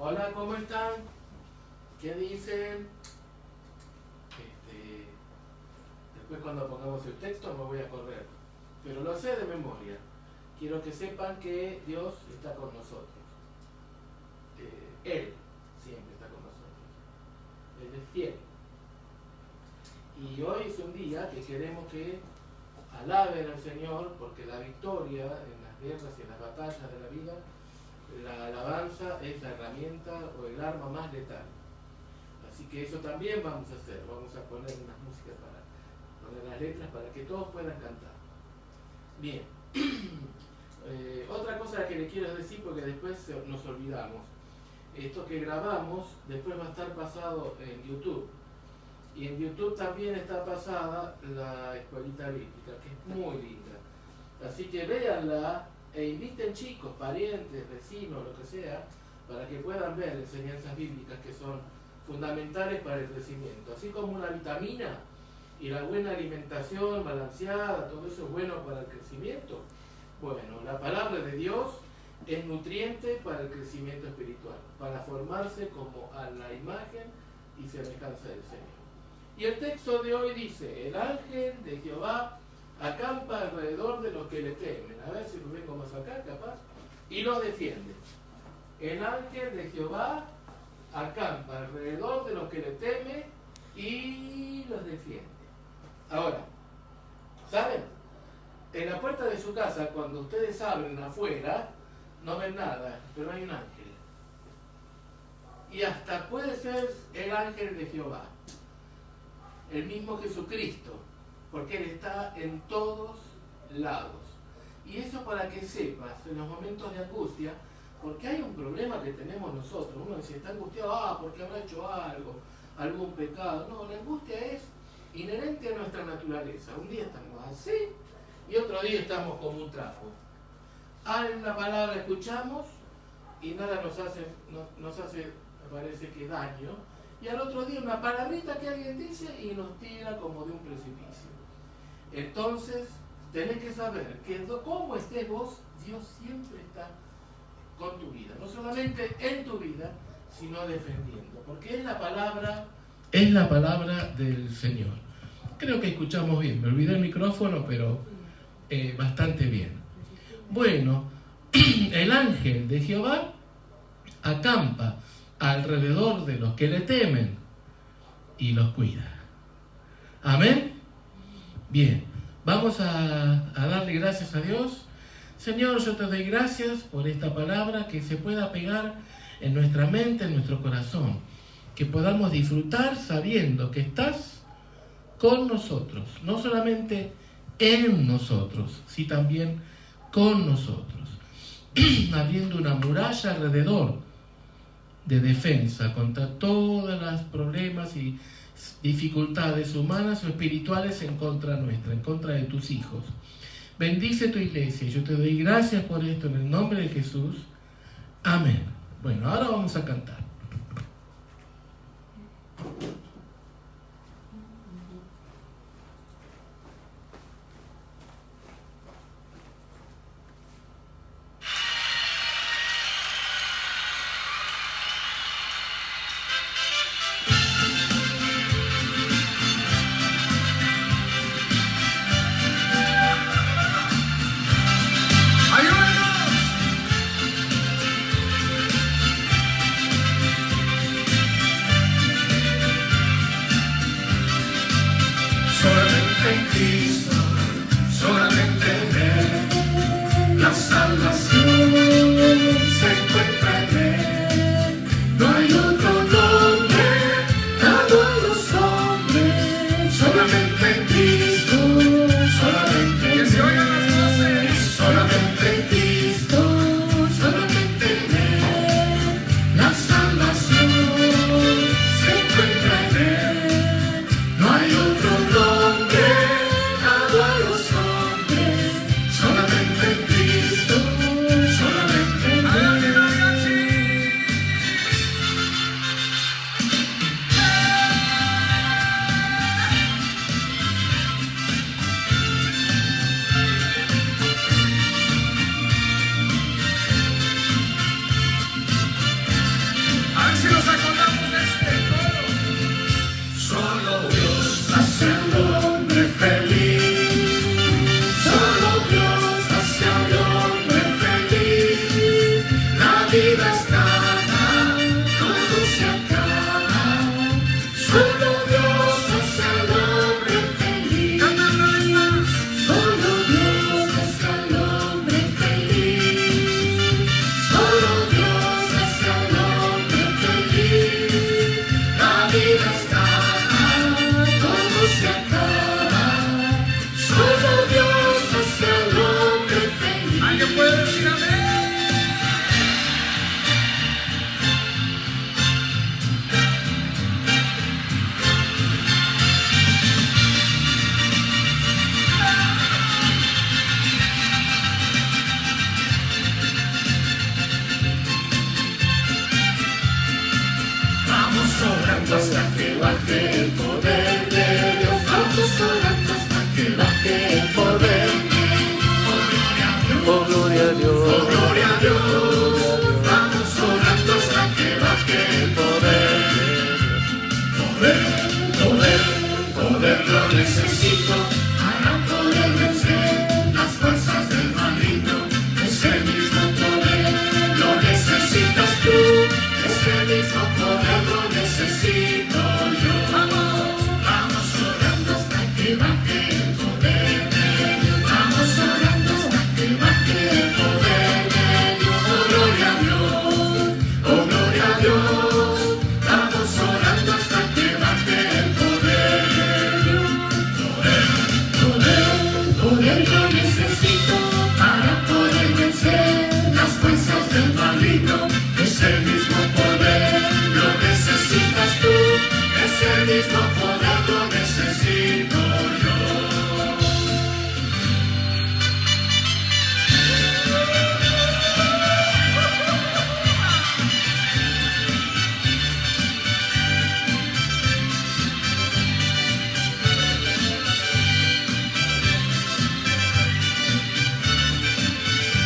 Hola, ¿cómo están? ¿Qué dicen? Después cuando pongamos el texto me voy a correr, pero lo sé de memoria. Quiero que sepan que Dios está con nosotros. Él siempre está con nosotros. Él es fiel. Y hoy es un día que queremos que alaben al Señor, porque la victoria en las guerras y en las batallas de la vida, la alabanza es la herramienta o el arma más letal. Así que eso también vamos a hacer. Vamos a poner unas músicas para poner las letras para que todos puedan cantar. Bien. Otra cosa que le quiero decir, porque después nos olvidamos. Esto que grabamos después va a estar pasado en YouTube. Y en YouTube también está pasada la escuelita bíblica, que es muy linda. Así que véanla e inviten chicos, parientes, vecinos, lo que sea, para que puedan ver enseñanzas bíblicas que son fundamentales para el crecimiento. Así como una vitamina y la buena alimentación balanceada, todo eso es bueno para el crecimiento. Bueno, la palabra de Dios es nutriente para el crecimiento espiritual, para formarse como a la imagen y semejanza del Señor. Y el texto de hoy dice: el ángel de Jehová acampa alrededor de los que le temen. A ver si lo vengo más acá, capaz. Y los defiende. El ángel de Jehová acampa alrededor de los que le temen y los defiende. Ahora, ¿saben? En la puerta de su casa, cuando ustedes abren afuera, no ven nada, pero hay un ángel. Y hasta puede ser el ángel de Jehová, el mismo Jesucristo, porque Él está en todos lados. Y eso para que sepas, en los momentos de angustia, porque hay un problema que tenemos nosotros. Uno dice, está angustiado, porque habrá hecho algo, algún pecado. No, la angustia es inherente a nuestra naturaleza. Un día estamos así y otro día estamos como un trapo. Una palabra escuchamos y nada nos hace, me parece que daño. Y al otro día una palabrita que alguien dice y nos tira como de un precipicio. Entonces, tenés que saber que como estés vos, Dios siempre está con tu vida. No solamente en tu vida, sino defendiendo. Porque es la palabra del Señor. Creo que escuchamos bien. Me olvidé el micrófono, pero bastante bien. Bueno, el ángel de Jehová acampa alrededor de los que le temen y los cuida. Amén. Bien, vamos a darle gracias a Dios. Señor, yo te doy gracias por esta palabra, que se pueda pegar en nuestra mente, en nuestro corazón, que podamos disfrutar sabiendo que estás con nosotros, no solamente en nosotros, sino también con nosotros, habiendo una muralla alrededor de defensa contra todos los problemas y dificultades humanas o espirituales en contra nuestra, en contra de tus hijos. Bendice tu iglesia. Yo te doy gracias por esto en el nombre de Jesús. Amén. Bueno, ahora vamos a cantar. se acaba. Solo Dios hace al hombre feliz. ¿Alguien puede decir amén? Vamos orando hasta que baje el poder de Dios. Vamos orando hasta que baje el poder de Dios. Oh, gloria a Dios. Oh, gloria a Dios. Vamos orando hasta que baje el poder de Dios. Poder lo necesito para poder vencer las fuerzas del maligno. Ese mismo poder lo necesitas tú. Ese mismo poder lo necesito yo. Vamos orando hasta que baje el poder de Dios. Vamos orando hasta que baje el poder de Dios. Oh, gloria a Dios. Oh, gloria a Dios. Vamos orando hasta que baje el poder de Dios. Poder lo necesito para poder vencer las fuerzas del maligno. Ese mismo poder lo necesitas tú. Ese mismo poder lo necesito yo.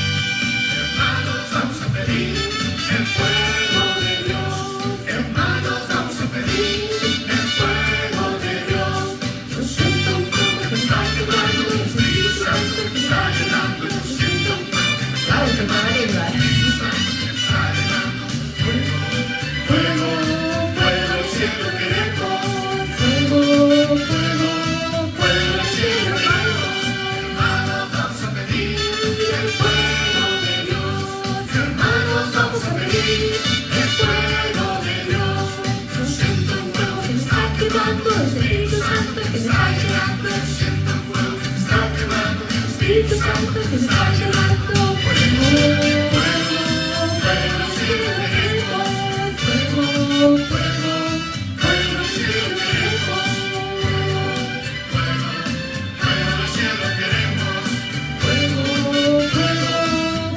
Hermanos, vamos a pedir el fuego de Dios. Hermanos, vamos a pedir el fuego de Dios. Yo siento un fuego que me está quemando, el Espíritu Santo que está llenando. Yo siento un fuego que me está quemando, el Espíritu Santo que me está llenando. Fuego, fuego del cielo queremos. Fuego, el cielo queremos. Hermanos, vamos a pedir el fuego de Dios. Hermanos, vamos a pedir el fuego de Dios. Yo siento un fuego que me está quemando, el Espíritu Santo que me está llenando. Yo siento un fuego que me está quemando, el Espíritu Santo que me está llenando. Fuego, fuego del cielo queremos. Fuego, el cielo queremos. Fuego del cielo queremos. Fuego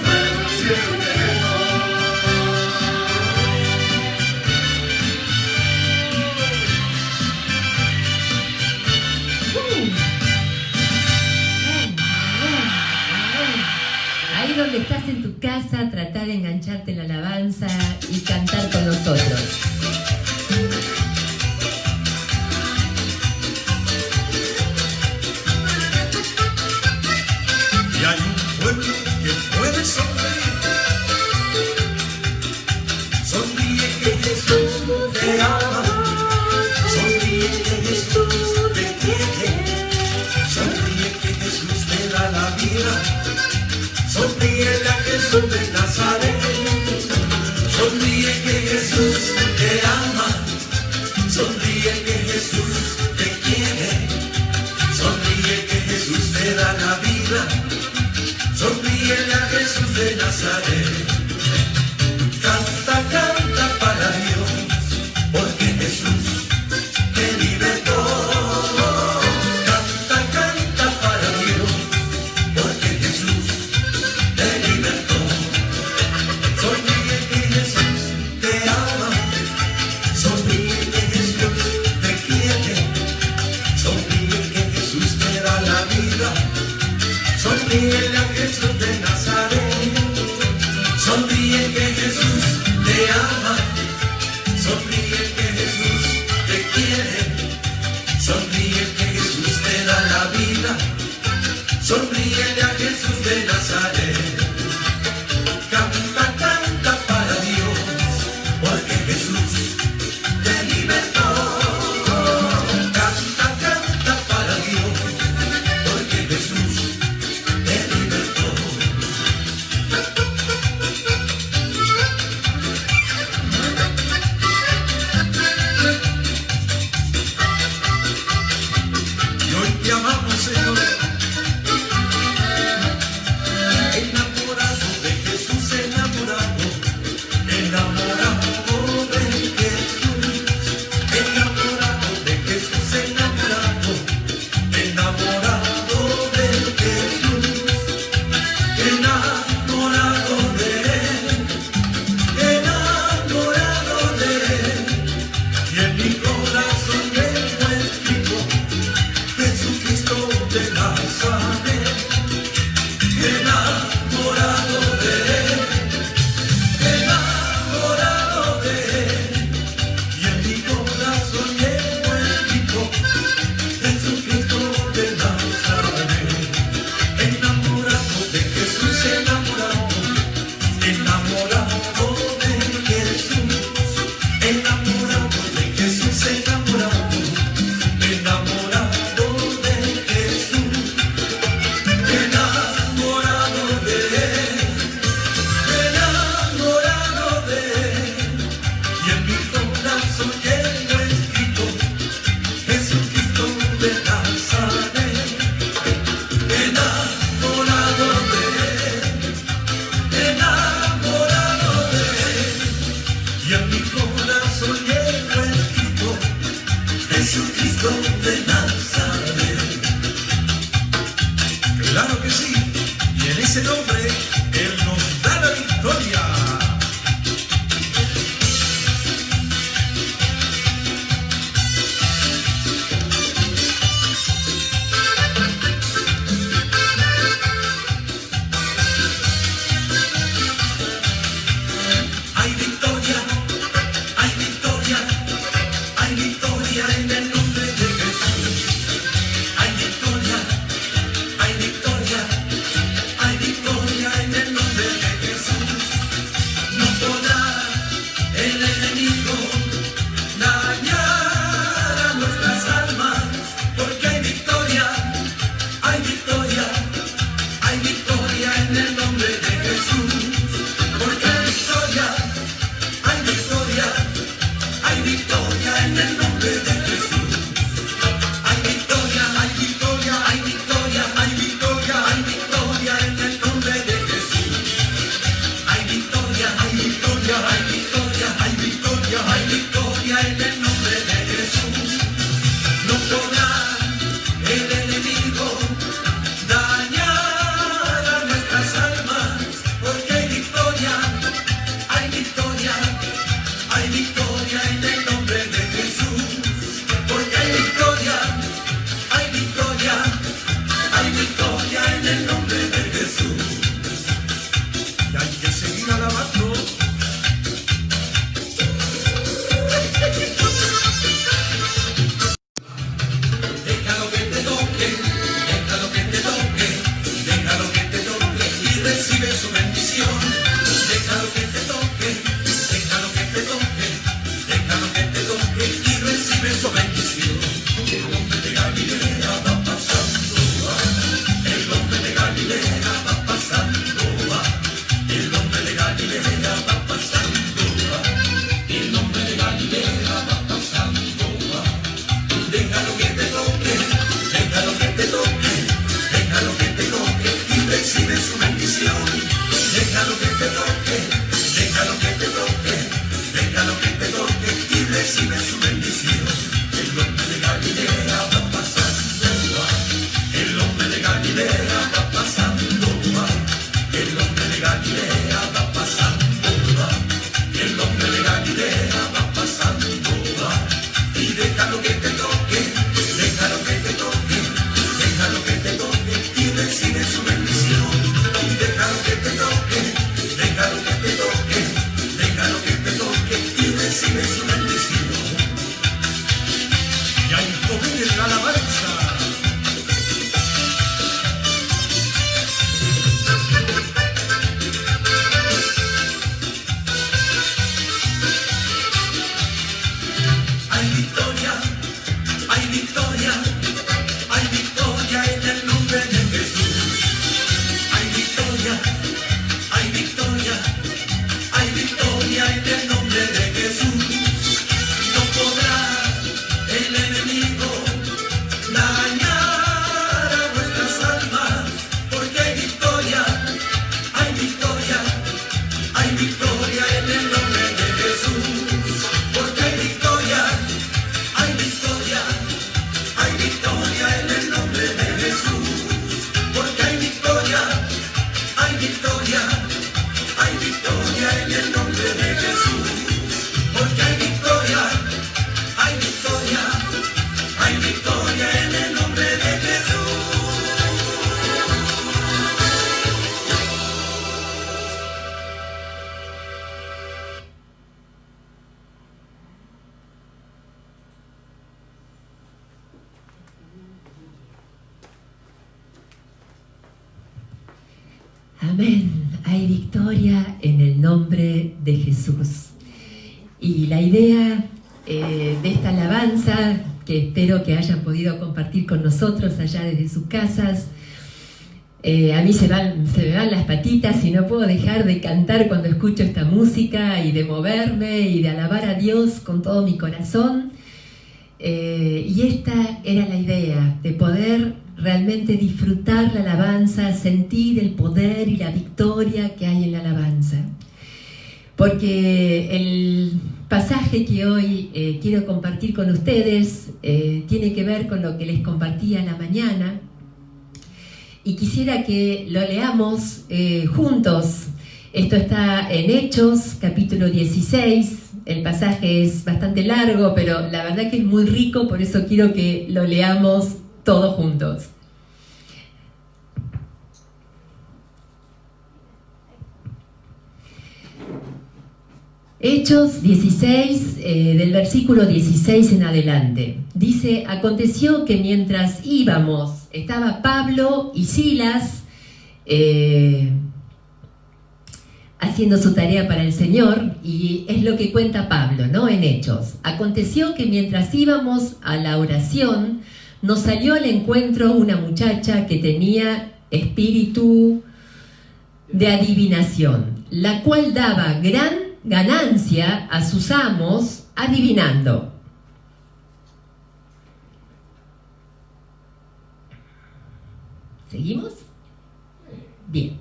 del cielo queremos. Ahí donde estás en tu casa, trata de engancharte en la alabanza y cantar con nosotros. Y hay un pueblo que puede sonreír. Sonríe que Jesús te ama. Sonríe que Jesús te quiere. Sonríe que Jesús te da la vida. Sonríe a Jesús de Nazaret. Sonríe que Jesús te te amamos, Señor. Enamorado de Jesús, enamorado de Jesús, enamorado de Jesús, enamorado de Jesús, enamorado de Él, y en mi corazón llevo escrito Jesucristo de la Amén. Hay victoria en el nombre de Jesús. Y la idea de esta alabanza, que espero que hayan podido compartir con nosotros allá desde sus casas, a mí se me van las patitas y no puedo dejar de cantar cuando escucho esta música y de moverme y de alabar a Dios con todo mi corazón. Y esta era la idea, de poder realmente disfrutar la alabanza, sentir el poder y la victoria que hay en la alabanza. Porque el pasaje que hoy quiero compartir con ustedes tiene que ver con lo que les compartí a la mañana, y quisiera que lo leamos juntos. Esto está en Hechos, capítulo 16. El pasaje es bastante largo, pero la verdad que es muy rico, por eso quiero que lo leamos todos juntos. Hechos 16, del versículo 16 en adelante. Dice: aconteció que mientras íbamos, estaba Pablo y Silas haciendo su tarea para el Señor, y es lo que cuenta Pablo, ¿no? En Hechos. Aconteció que mientras íbamos a la oración, nos salió al encuentro una muchacha que tenía espíritu de adivinación, la cual daba gran ganancia a sus amos adivinando. ¿Seguimos? Bien.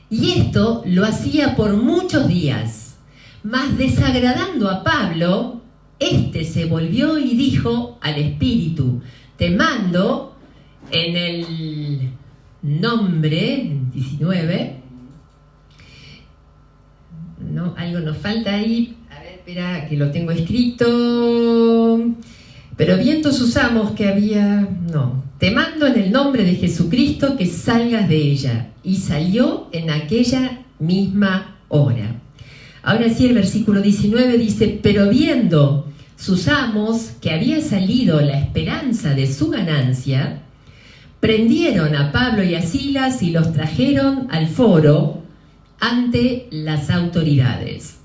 Y esto lo hacía por muchos días, mas desagradando a Pablo, éste se volvió y dijo al espíritu: te mando en el nombre 19. No, algo nos falta ahí. A ver, espera, que lo tengo escrito. Pero viendo sus amos que había... No. Te mando en el nombre de Jesucristo que salgas de ella. Y salió en aquella misma hora. Ahora sí, el versículo 19 dice: pero viendo sus amos que había salido la esperanza de su ganancia, prendieron a Pablo y a Silas y los trajeron al foro ante las autoridades.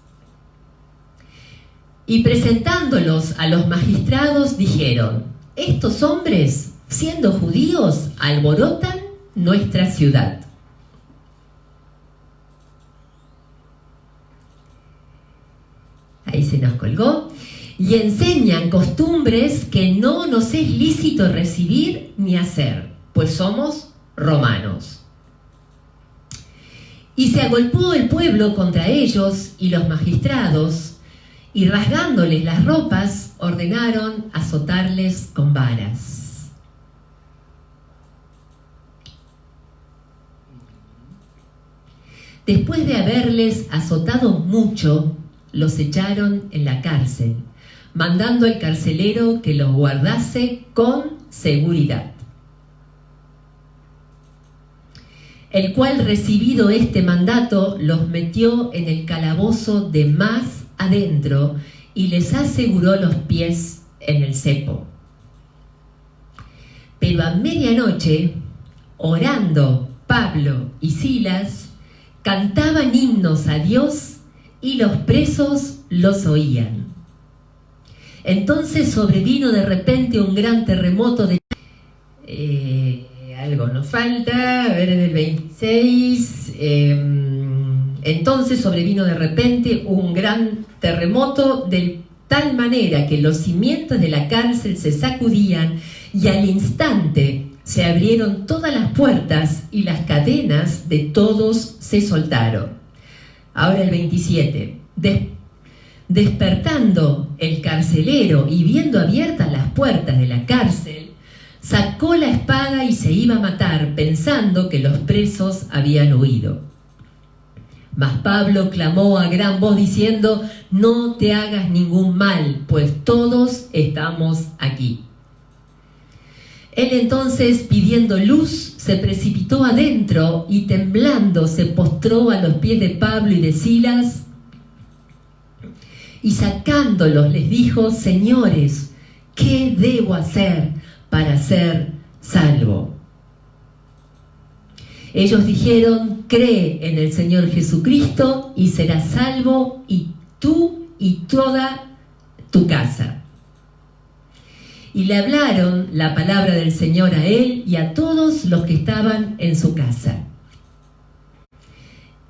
Y presentándolos a los magistrados dijeron: estos hombres, siendo judíos, alborotan nuestra ciudad. Ahí se nos colgó. Y enseñan costumbres que no nos es lícito recibir ni hacer, pues somos romanos. Y se agolpó el pueblo contra ellos y los magistrados, y rasgándoles las ropas, ordenaron azotarles con varas. Después de haberles azotado mucho, los echaron en la cárcel, mandando al carcelero que los guardase con seguridad. El cual, recibido este mandato, los metió en el calabozo de más adentro y les aseguró los pies en el cepo. Pero a medianoche, orando Pablo y Silas, cantaban himnos a Dios y los presos los oían. Entonces sobrevino de repente un gran terremoto de... algo nos falta, a ver, en el 26... entonces sobrevino de repente un gran terremoto de tal manera que los cimientos de la cárcel se sacudían y al instante se abrieron todas las puertas y las cadenas de todos se soltaron. Ahora el 27. Despertando el carcelero y viendo abiertas las puertas de la cárcel, sacó la espada y se iba a matar, pensando que los presos habían huido. Mas Pablo clamó a gran voz diciendo: no te hagas ningún mal, pues todos estamos aquí. Él entonces, pidiendo luz, se precipitó adentro y temblando se postró a los pies de Pablo y de Silas, y sacándolos les dijo: señores, ¿qué debo hacer para ser salvo? Ellos dijeron: cree en el Señor Jesucristo y serás salvo, y tú y toda tu casa. Y le hablaron la palabra del Señor a él y a todos los que estaban en su casa.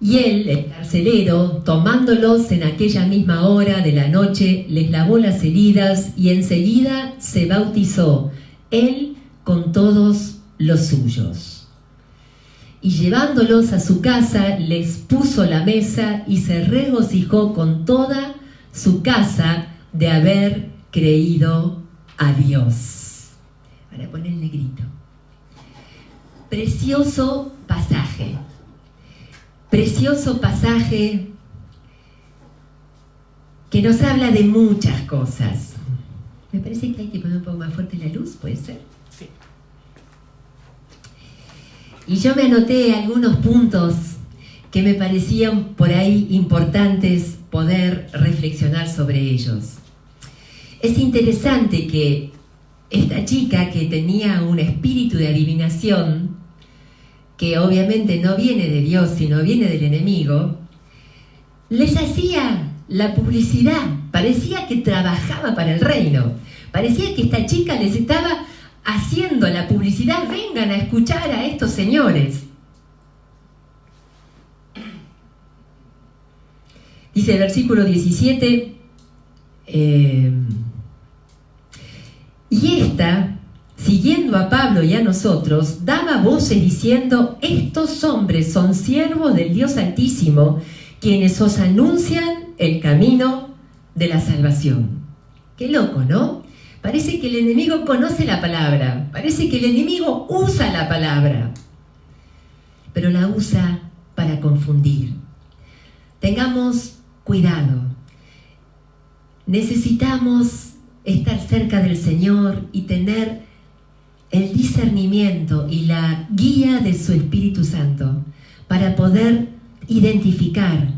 Y él, el carcelero, tomándolos en aquella misma hora de la noche, les lavó las heridas y enseguida se bautizó, él con todos los suyos. Y llevándolos a su casa, les puso la mesa y se regocijó con toda su casa de haber creído a Dios. Para poner el negrito. Precioso pasaje. Precioso pasaje que nos habla de muchas cosas. Me parece que hay que poner un poco más fuerte la luz, ¿puede ser? Sí. Y yo me anoté algunos puntos que me parecían por ahí importantes poder reflexionar sobre ellos. Es interesante que esta chica que tenía un espíritu de adivinación, que obviamente no viene de Dios, sino viene del enemigo, les hacía la publicidad. Parecía que trabajaba para el reino. Parecía que esta chica les estaba haciendo la publicidad. Vengan a escuchar a estos señores. Dice el versículo 17, y esta, siguiendo a Pablo y a nosotros, daba voces diciendo: estos hombres son siervos del Dios Altísimo, quienes os anuncian el camino de la salvación. Qué loco, ¿no? Parece que el enemigo conoce la palabra, parece que el enemigo usa la palabra, pero la usa para confundir. Tengamos cuidado. Necesitamos estar cerca del Señor y tener el discernimiento y la guía de su Espíritu Santo para poder identificar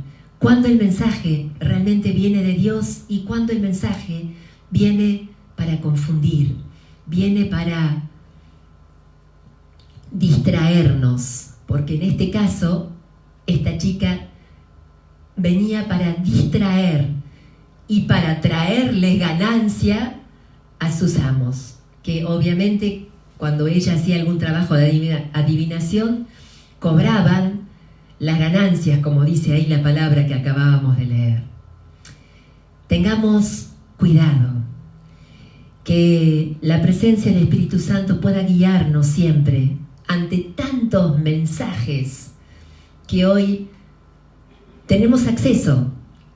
cuándo el mensaje realmente viene de Dios y cuándo el mensaje viene para confundir, viene para distraernos, porque en este caso esta chica venía para distraer y para traerle ganancia a sus amos, que obviamente cuando ella hacía algún trabajo de adivinación cobraban las ganancias, como dice ahí la palabra que acabábamos de leer. Tengamos cuidado, que la presencia del Espíritu Santo pueda guiarnos siempre ante tantos mensajes que hoy tenemos acceso.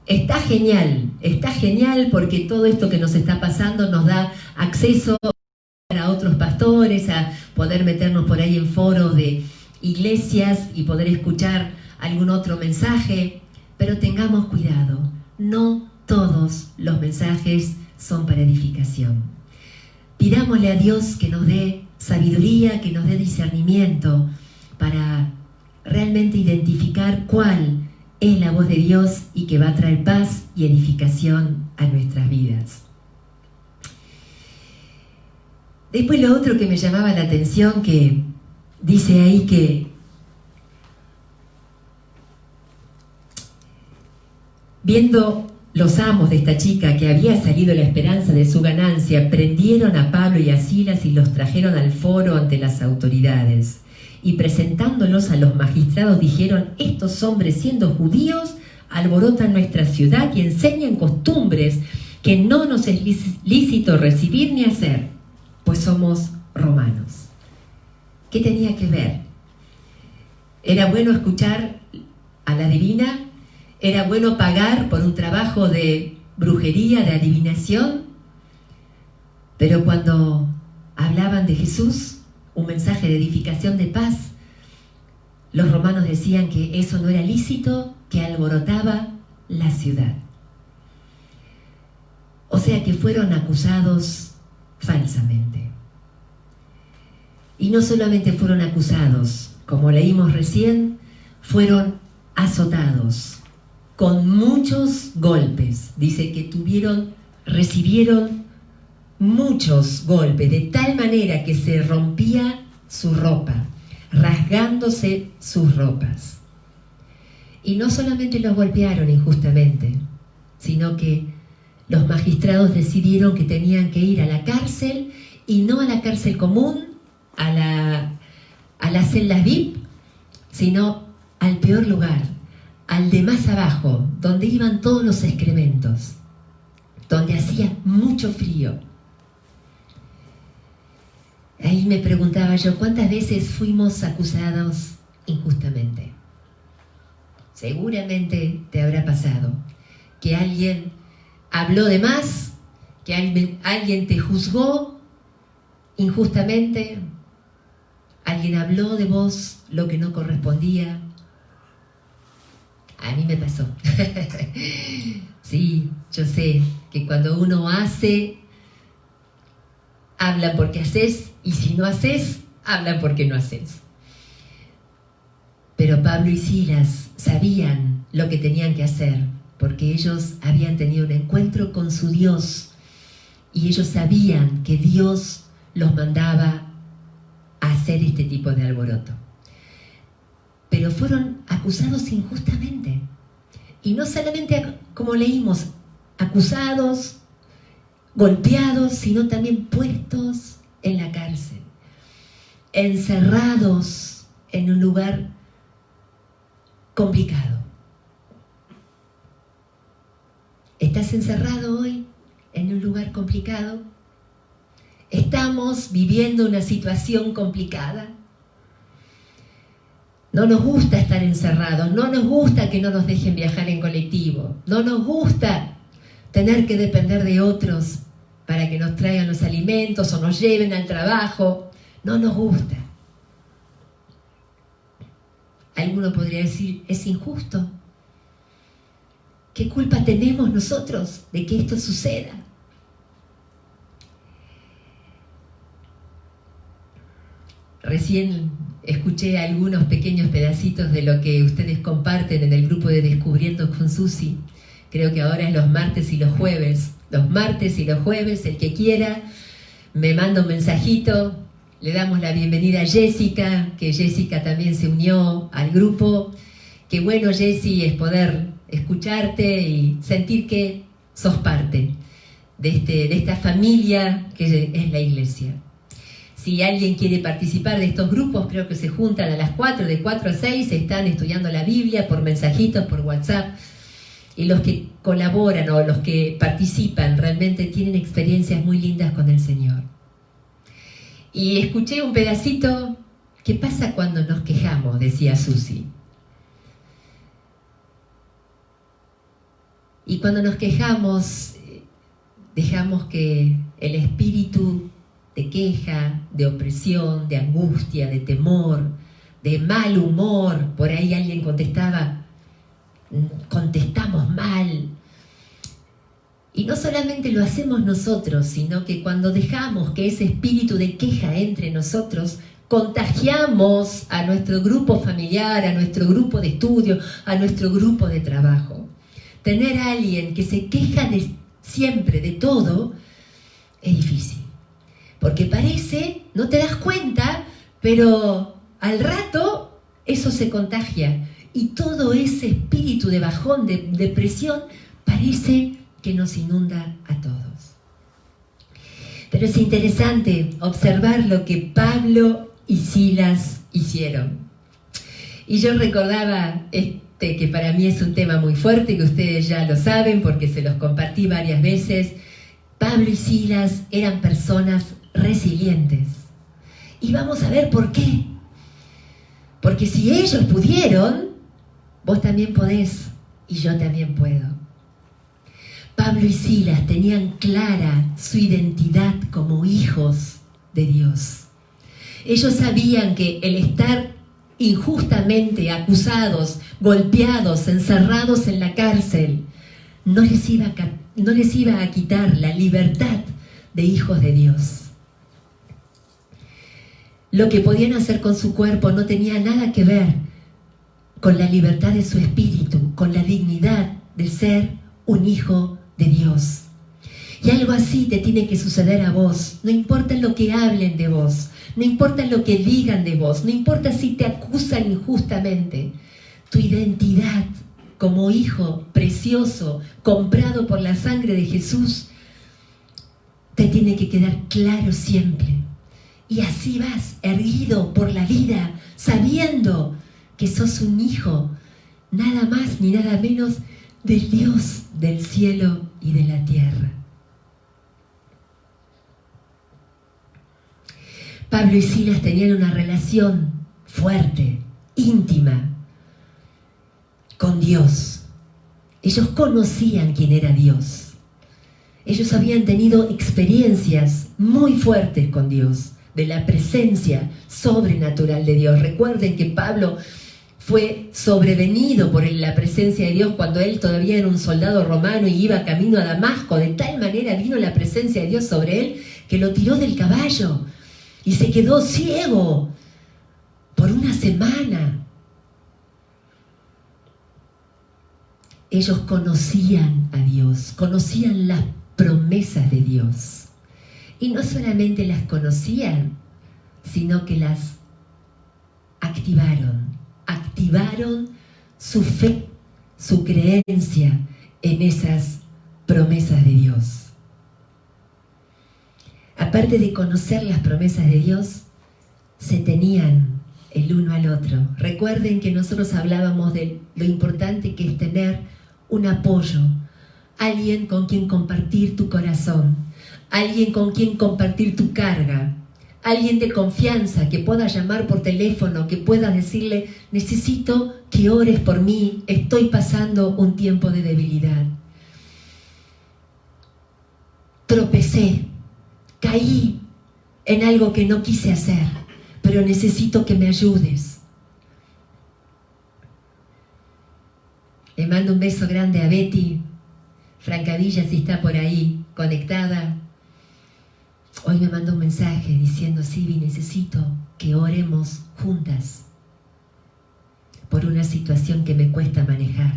Está genial porque todo esto que nos está pasando nos da acceso a otros pastores, a poder meternos por ahí en foros de iglesias y poder escuchar algún otro mensaje, pero tengamos cuidado, no todos los mensajes son para edificación. Pidámosle a Dios que nos dé sabiduría, que nos dé discernimiento para realmente identificar cuál es la voz de Dios y que va a traer paz y edificación a nuestras vidas. Después lo otro que me llamaba la atención, que dice ahí que viendo los amos de esta chica que había salido la esperanza de su ganancia, prendieron a Pablo y a Silas y los trajeron al foro ante las autoridades. Y presentándolos a los magistrados dijeron: estos hombres, siendo judíos, alborotan nuestra ciudad y enseñan costumbres que no nos es lícito recibir ni hacer, pues somos romanos. ¿Qué tenía que ver? ¿Era bueno escuchar a la divina? ¿Era bueno pagar por un trabajo de brujería, de adivinación? Pero cuando hablaban de Jesús, un mensaje de edificación de paz, los romanos decían que eso no era lícito, que alborotaba la ciudad. O sea que fueron acusados falsamente. Y no solamente fueron acusados, como leímos recién, fueron azotados con muchos golpes. Dice que recibieron muchos golpes, de tal manera que se rompía su ropa, rasgándose sus ropas. Y no solamente los golpearon injustamente, sino que los magistrados decidieron que tenían que ir a la cárcel, y no a la cárcel común, a las celdas VIP, sino al peor lugar, al de más abajo, donde iban todos los excrementos, donde hacía mucho frío. Ahí me preguntaba yo, ¿cuántas veces fuimos acusados injustamente? Seguramente te habrá pasado que alguien habló de más, que alguien te juzgó injustamente, alguien habló de vos lo que no correspondía. A mí me pasó. Sí, yo sé que cuando uno hace, hablan porque haces, y si no haces, hablan porque no haces. Pero Pablo y Silas sabían lo que tenían que hacer, porque ellos habían tenido un encuentro con su Dios, y ellos sabían que Dios los mandaba a hacer este tipo de alboroto. Pero fueron acusados injustamente. Y no solamente, como leímos, acusados, golpeados, sino también puestos en la cárcel, encerrados en un lugar complicado. ¿Estás encerrado hoy en un lugar complicado? ¿Estamos viviendo una situación complicada? No nos gusta estar encerrados, no nos gusta que no nos dejen viajar en colectivo, no nos gusta tener que depender de otros para que nos traigan los alimentos o nos lleven al trabajo, no nos gusta. Alguno podría decir, es injusto. ¿Qué culpa tenemos nosotros de que esto suceda? Recién escuché algunos pequeños pedacitos de lo que ustedes comparten en el grupo de Descubriendo con Susi. Creo que ahora es los martes y los jueves. Los martes y los jueves, el que quiera, me manda un mensajito. Le damos la bienvenida a Jessica, que Jessica también se unió al grupo. Qué bueno, Jessy, es poder escucharte y sentir que sos parte de esta familia que es la iglesia. Si alguien quiere participar de estos grupos, creo que se juntan a las 4, de 4 a 6, están estudiando la Biblia por mensajitos, por WhatsApp. Y los que colaboran o los que participan realmente tienen experiencias muy lindas con el Señor. Y escuché un pedacito, ¿qué pasa cuando nos quejamos?, decía Susi. Y cuando nos quejamos, dejamos que el espíritu de queja, de opresión, de angustia, de temor, de mal humor, por ahí alguien contestamos mal. Y no solamente lo hacemos nosotros, sino que cuando dejamos que ese espíritu de queja entre nosotros, contagiamos a nuestro grupo familiar, a nuestro grupo de estudio, a nuestro grupo de trabajo. Tener a alguien que se queja de siempre, de todo, es difícil. Porque parece, no te das cuenta, pero al rato eso se contagia. Y todo ese espíritu de bajón, de depresión, parece que nos inunda a todos. Pero es interesante observar lo que Pablo y Silas hicieron. Y yo recordaba que para mí es un tema muy fuerte, que ustedes ya lo saben porque se los compartí varias veces. Pablo y Silas eran personas resilientes. Y vamos a ver por qué. Porque si ellos pudieron, vos también podés y yo también puedo. Pablo y Silas tenían clara su identidad como hijos de Dios. Ellos sabían que el estar injustamente acusados, golpeados, encerrados en la cárcel, no les iba a quitar la libertad de hijos de Dios. Lo que podían hacer con su cuerpo no tenía nada que ver con la libertad de su espíritu, con la dignidad de ser un hijo de Dios. Y algo así te tiene que suceder a vos. No importa lo que hablen de vos, no importa lo que digan de vos, no importa si te acusan injustamente. tu identidad como hijo precioso, comprado por la sangre de Jesús, te tiene que quedar claro siempre. Y así vas, erguido por la vida, sabiendo que sos un hijo, nada más ni nada menos del Dios del cielo y de la tierra. Pablo y Silas tenían una relación fuerte, íntima, con Dios. Ellos conocían quién era Dios. Ellos habían tenido experiencias muy fuertes con Dios, de la presencia sobrenatural de Dios. Recuerden que Pablo fue sobrevenido por la presencia de Dios cuando él todavía era un soldado romano y iba camino a Damasco. De tal manera vino la presencia de Dios sobre él que lo tiró del caballo y se quedó ciego por una semana. Ellos conocían a Dios, conocían las promesas de Dios. Y no solamente las conocían, sino que las activaron su fe, su creencia en esas promesas de Dios. Aparte de conocer las promesas de Dios, se tenían el uno al otro. Recuerden que nosotros hablábamos de lo importante que es tener un apoyo, alguien con quien compartir tu corazón, alguien con quien compartir tu carga, alguien de confianza que pueda llamar por teléfono, que pueda decirle: necesito que ores por mí, estoy pasando un tiempo de debilidad. Tropecé, caí en algo que no quise hacer, pero necesito que me ayudes. Le mando un beso grande a Betty Francavilla, si está por ahí conectada. Hoy me mandó un mensaje diciendo: Sibi, necesito que oremos juntas por una situación que me cuesta manejar.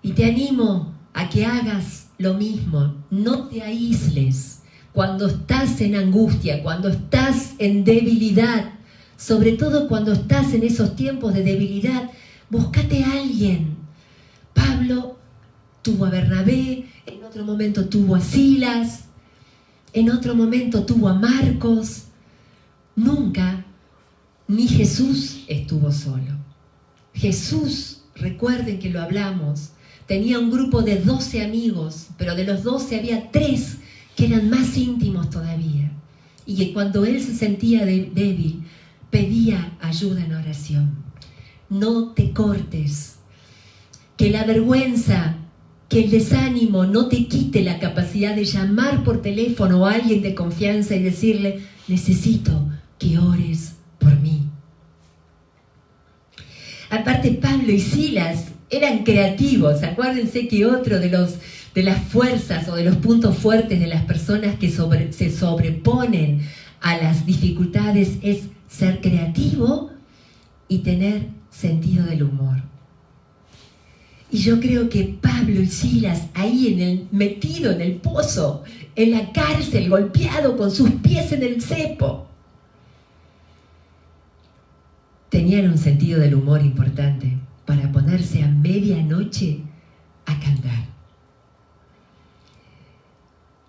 Y te animo a que hagas lo mismo. No te aísles cuando estás en angustia, cuando estás en debilidad, sobre todo cuando estás en esos tiempos de debilidad. Búscate a alguien. Pablo tuvo a Bernabé, en otro momento tuvo a Silas, en otro momento tuvo a Marcos. Nunca, ni Jesús estuvo solo. Jesús, recuerden que lo hablamos, tenía un grupo de 12 amigos, pero de los 12 había 3 que eran más íntimos todavía. Y que cuando él se sentía débil, pedía ayuda en oración. No te cortes. Que la vergüenza, que el desánimo no te quite la capacidad de llamar por teléfono a alguien de confianza y decirle: necesito que ores por mí. Aparte, Pablo y Silas eran creativos. Acuérdense que otro de las fuerzas o de los puntos fuertes de las personas que se sobreponen a las dificultades es ser creativo y tener sentido del humor. Y yo creo que Pablo y Silas, ahí metido en el pozo, en la cárcel, golpeado con sus pies en el cepo, tenían un sentido del humor importante para ponerse a medianoche a cantar.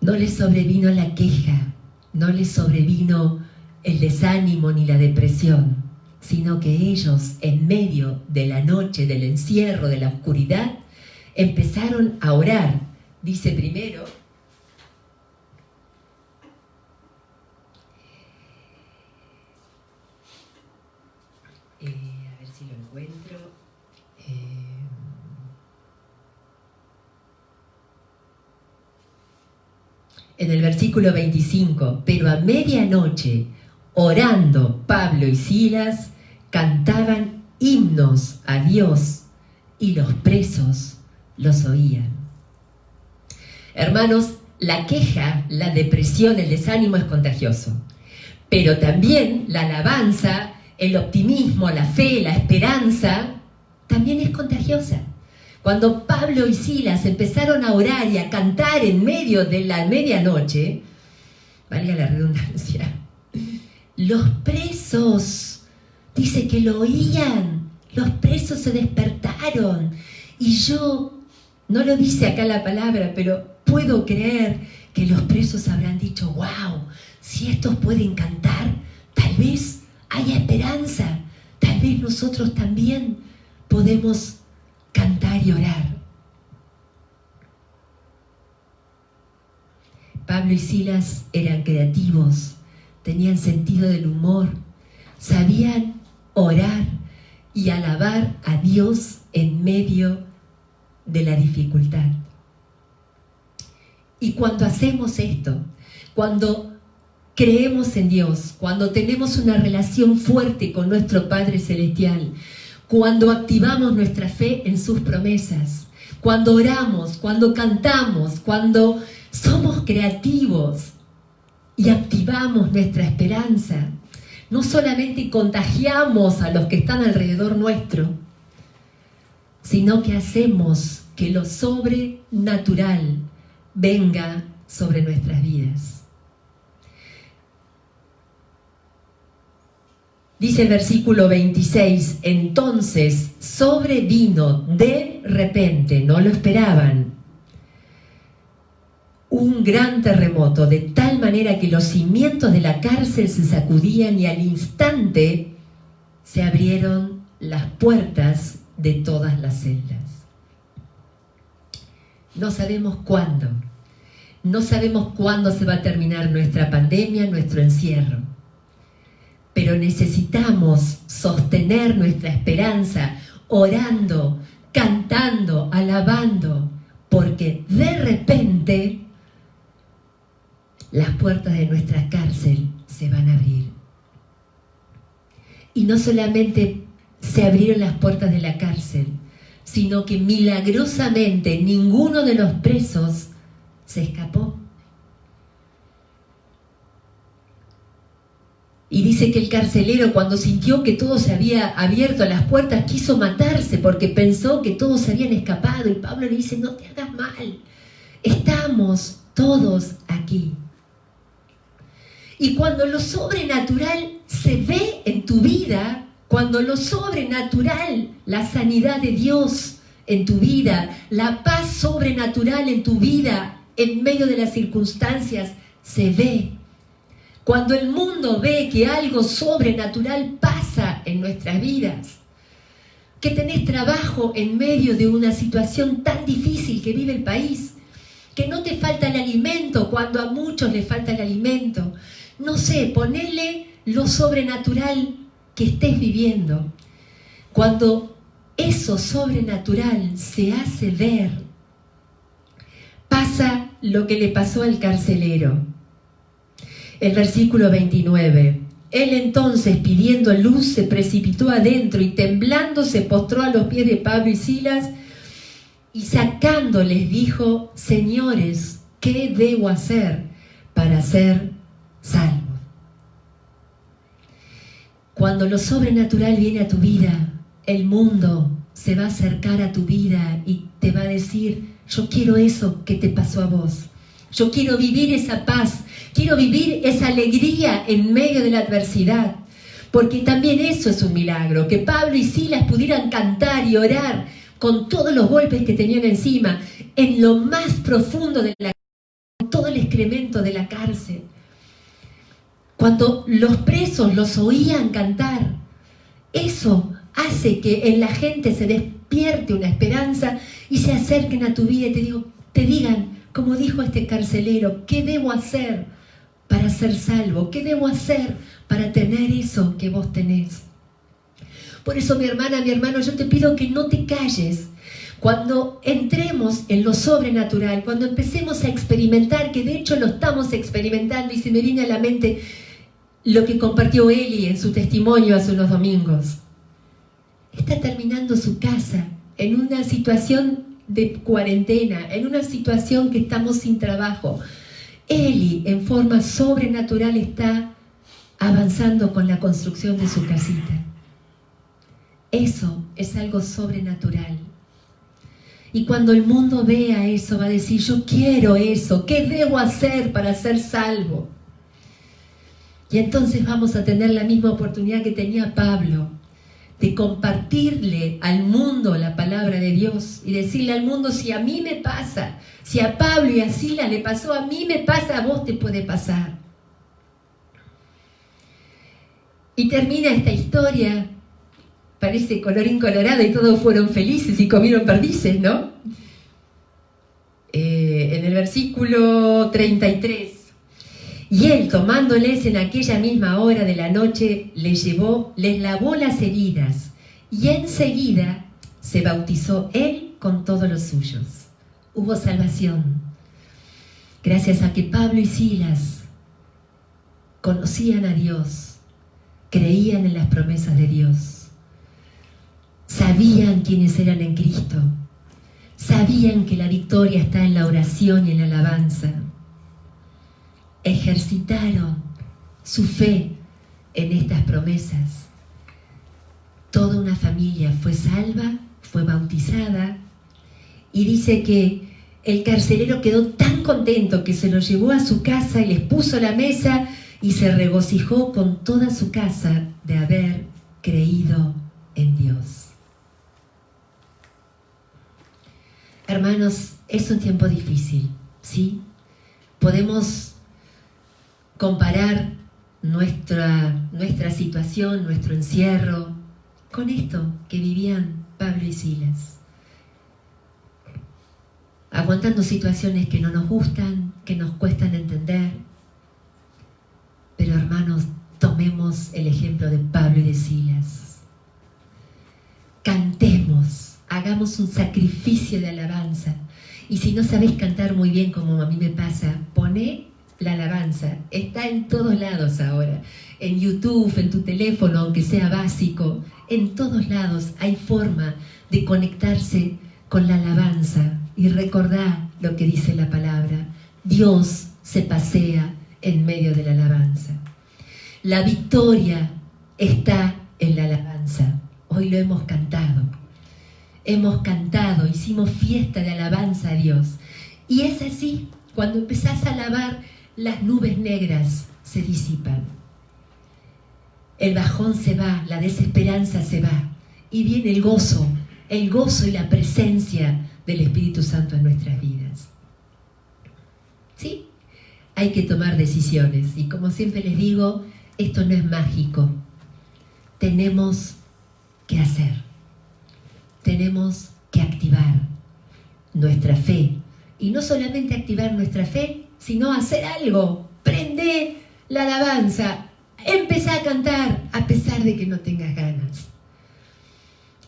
No les sobrevino la queja, no les sobrevino el desánimo ni la depresión, sino que ellos, en medio de la noche, del encierro, de la oscuridad, empezaron a orar. Dice primero, a ver si lo encuentro, en el versículo 25, pero a medianoche, orando, Pablo y Silas cantaban himnos a Dios y los presos los oían. Hermanos, la queja, la depresión, el desánimo es contagioso, pero también la alabanza, el optimismo, la fe, la esperanza, también es contagiosa. Cuando Pablo y Silas empezaron a orar y a cantar en medio de la medianoche, valga la redundancia, los presos, dice que lo oían, los presos se despertaron. Y yo, no lo dice acá la palabra, pero puedo creer que los presos habrán dicho, wow, si estos pueden cantar, tal vez haya esperanza, tal vez nosotros también podemos cantar y orar. Pablo y Silas eran creativos, tenían sentido del humor, sabían orar y alabar a Dios en medio de la dificultad. Y cuando hacemos esto, cuando creemos en Dios, cuando tenemos una relación fuerte con nuestro Padre Celestial, cuando activamos nuestra fe en sus promesas, cuando oramos, cuando cantamos, cuando somos creativos y activamos nuestra esperanza, no solamente contagiamos a los que están alrededor nuestro, sino que hacemos que lo sobrenatural venga sobre nuestras vidas. Dice el versículo 26, entonces sobrevino de repente, no lo esperaban, un gran terremoto, de tal manera que los cimientos de la cárcel se sacudían y al instante se abrieron las puertas de todas las celdas. No sabemos cuándo. No sabemos cuándo se va a terminar nuestra pandemia, nuestro encierro. Pero necesitamos sostener nuestra esperanza orando, cantando, alabando, porque de repente las puertas de nuestra cárcel se van a abrir. Y no solamente se abrieron las puertas de la cárcel, sino que milagrosamente ninguno de los presos se escapó. Y dice que el carcelero, cuando sintió que todo se había abierto a las puertas, quiso matarse porque pensó que todos se habían escapado. Y Pablo le dice, no te hagas mal, estamos todos aquí. Y cuando lo sobrenatural se ve en tu vida, cuando lo sobrenatural, la sanidad de Dios en tu vida, la paz sobrenatural en tu vida, en medio de las circunstancias, se ve. Cuando el mundo ve que algo sobrenatural pasa en nuestras vidas, que tenés trabajo en medio de una situación tan difícil que vive el país, que no te falta el alimento cuando a muchos les falta el alimento, no sé, ponele lo sobrenatural que estés viviendo. Cuando eso sobrenatural se hace ver, pasa lo que le pasó al carcelero. El versículo 29. Él entonces, pidiendo luz, se precipitó adentro y temblando se postró a los pies de Pablo y Silas y sacándoles dijo, señores, ¿qué debo hacer para ser salvo? Cuando lo sobrenatural viene a tu vida, el mundo se va a acercar a tu vida y te va a decir, yo quiero eso que te pasó a vos. Yo quiero vivir esa paz, quiero vivir esa alegría en medio de la adversidad. Porque también eso es un milagro, que Pablo y Silas pudieran cantar y orar con todos los golpes que tenían encima, en lo más profundo de la cárcel, con todo el excremento de la cárcel. Cuando los presos los oían cantar, eso hace que en la gente se despierte una esperanza y se acerquen a tu vida y te digan, como dijo este carcelero, ¿qué debo hacer para ser salvo? ¿Qué debo hacer para tener eso que vos tenés? Por eso, mi hermana, mi hermano, yo te pido que no te calles. Cuando entremos en lo sobrenatural, cuando empecemos a experimentar, que de hecho lo estamos experimentando, y se me viene a la mente lo que compartió Eli en su testimonio hace unos domingos. Está terminando su casa en una situación de cuarentena, en una situación que estamos sin trabajo. Eli, en forma sobrenatural, está avanzando con la construcción de su casita. Eso es algo sobrenatural. Y cuando el mundo vea eso, va a decir, yo quiero eso, ¿qué debo hacer para ser salvo? Y entonces vamos a tener la misma oportunidad que tenía Pablo, de compartirle al mundo la palabra de Dios y decirle al mundo, si a mí me pasa, si a Pablo y a Silas le pasó, a mí me pasa, a vos te puede pasar. Y termina esta historia, parece colorín colorado y todos fueron felices y comieron perdices, ¿no? En el versículo 33, y él, tomándoles en aquella misma hora de la noche, les lavó las heridas, y enseguida se bautizó él con todos los suyos. Hubo salvación, gracias a que Pablo y Silas conocían a Dios, creían en las promesas de Dios, sabían quiénes eran en Cristo, sabían que la victoria está en la oración y en la alabanza. Ejercitaron su fe en estas promesas. Toda una familia fue salva, fue bautizada, y dice que el carcelero quedó tan contento que se lo llevó a su casa y les puso la mesa y se regocijó con toda su casa de haber creído en Dios. Hermanos, es un tiempo difícil, ¿sí? Podemos comparar nuestra situación, nuestro encierro, con esto que vivían Pablo y Silas. Aguantando situaciones que no nos gustan, que nos cuestan entender. Pero hermanos, tomemos el ejemplo de Pablo y de Silas. Cantemos, hagamos un sacrificio de alabanza. Y si no sabés cantar muy bien, como a mí me pasa, poné la alabanza. Está en todos lados ahora. En YouTube, en tu teléfono, aunque sea básico. En todos lados hay forma de conectarse con la alabanza y recordar lo que dice la palabra. Dios se pasea en medio de la alabanza. La victoria está en la alabanza. Hoy lo hemos cantado. Hemos cantado, hicimos fiesta de alabanza a Dios. Y es así, cuando empezás a alabar, las nubes negras se disipan. El bajón se va, la desesperanza se va. Y viene el gozo y la presencia del Espíritu Santo en nuestras vidas. ¿Sí? Hay que tomar decisiones. Y como siempre les digo, esto no es mágico. Tenemos que hacer. Tenemos que activar nuestra fe. Y no solamente activar nuestra fe, sino hacer algo. Prende la alabanza. Empezá a cantar a pesar de que no tengas ganas.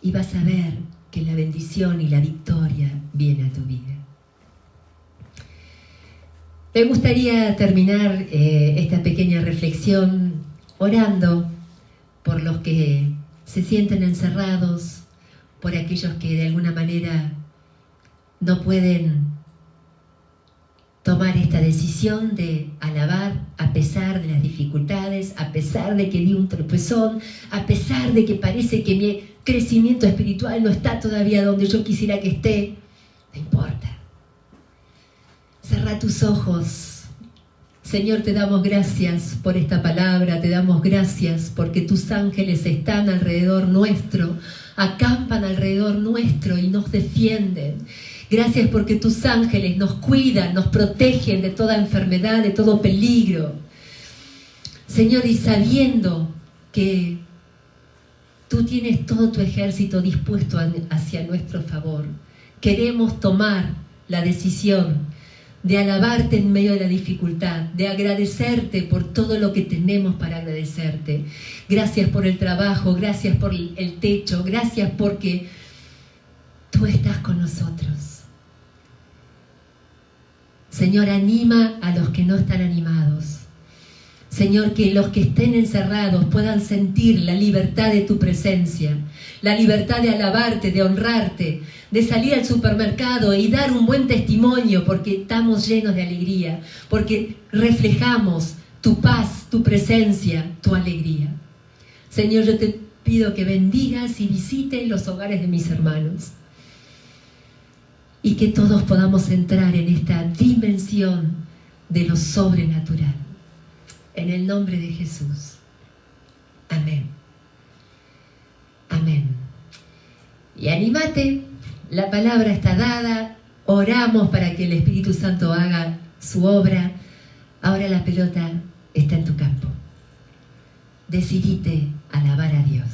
Y vas a ver que la bendición y la victoria viene a tu vida. Me gustaría terminar esta pequeña reflexión orando por los que se sienten encerrados, por aquellos que de alguna manera no pueden tomar esta decisión de alabar a pesar de las dificultades, a pesar de que di un tropezón, a pesar de que parece que mi crecimiento espiritual no está todavía donde yo quisiera que esté. No importa. Cerrá tus ojos. Señor, te damos gracias por esta palabra, te damos gracias porque tus ángeles están alrededor nuestro, acampan alrededor nuestro y nos defienden. Gracias porque tus ángeles nos cuidan, nos protegen de toda enfermedad, de todo peligro. Señor, y sabiendo que tú tienes todo tu ejército dispuesto hacia nuestro favor, queremos tomar la decisión de alabarte en medio de la dificultad, de agradecerte por todo lo que tenemos para agradecerte. Gracias por el trabajo, gracias por el techo, gracias porque tú estás con nosotros. Señor, anima a los que no están animados. Señor, que los que estén encerrados puedan sentir la libertad de tu presencia, la libertad de alabarte, de honrarte, de salir al supermercado y dar un buen testimonio porque estamos llenos de alegría, porque reflejamos tu paz, tu presencia, tu alegría. Señor, yo te pido que bendigas y visites los hogares de mis hermanos y que todos podamos entrar en esta dimensión de lo sobrenatural. En el nombre de Jesús. Amén. Amén. Y animate, la palabra está dada, oramos para que el Espíritu Santo haga su obra. Ahora la pelota está en tu campo. Decidite alabar a Dios.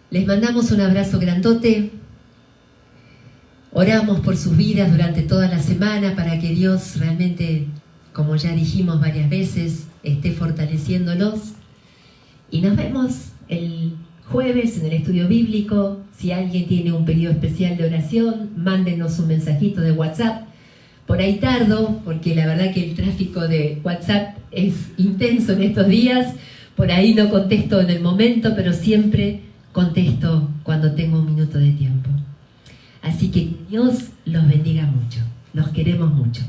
Les mandamos un abrazo grandote. Oramos por sus vidas durante toda la semana para que Dios realmente, como ya dijimos varias veces, esté fortaleciéndolos. Y nos vemos el jueves en el estudio bíblico. Si alguien tiene un pedido especial de oración, mándenos un mensajito de WhatsApp. Por ahí tardo, porque la verdad que el tráfico de WhatsApp es intenso en estos días. Por ahí no contesto en el momento, pero siempre contesto cuando tengo un minuto de tiempo. Así que Dios los bendiga mucho. Los queremos mucho.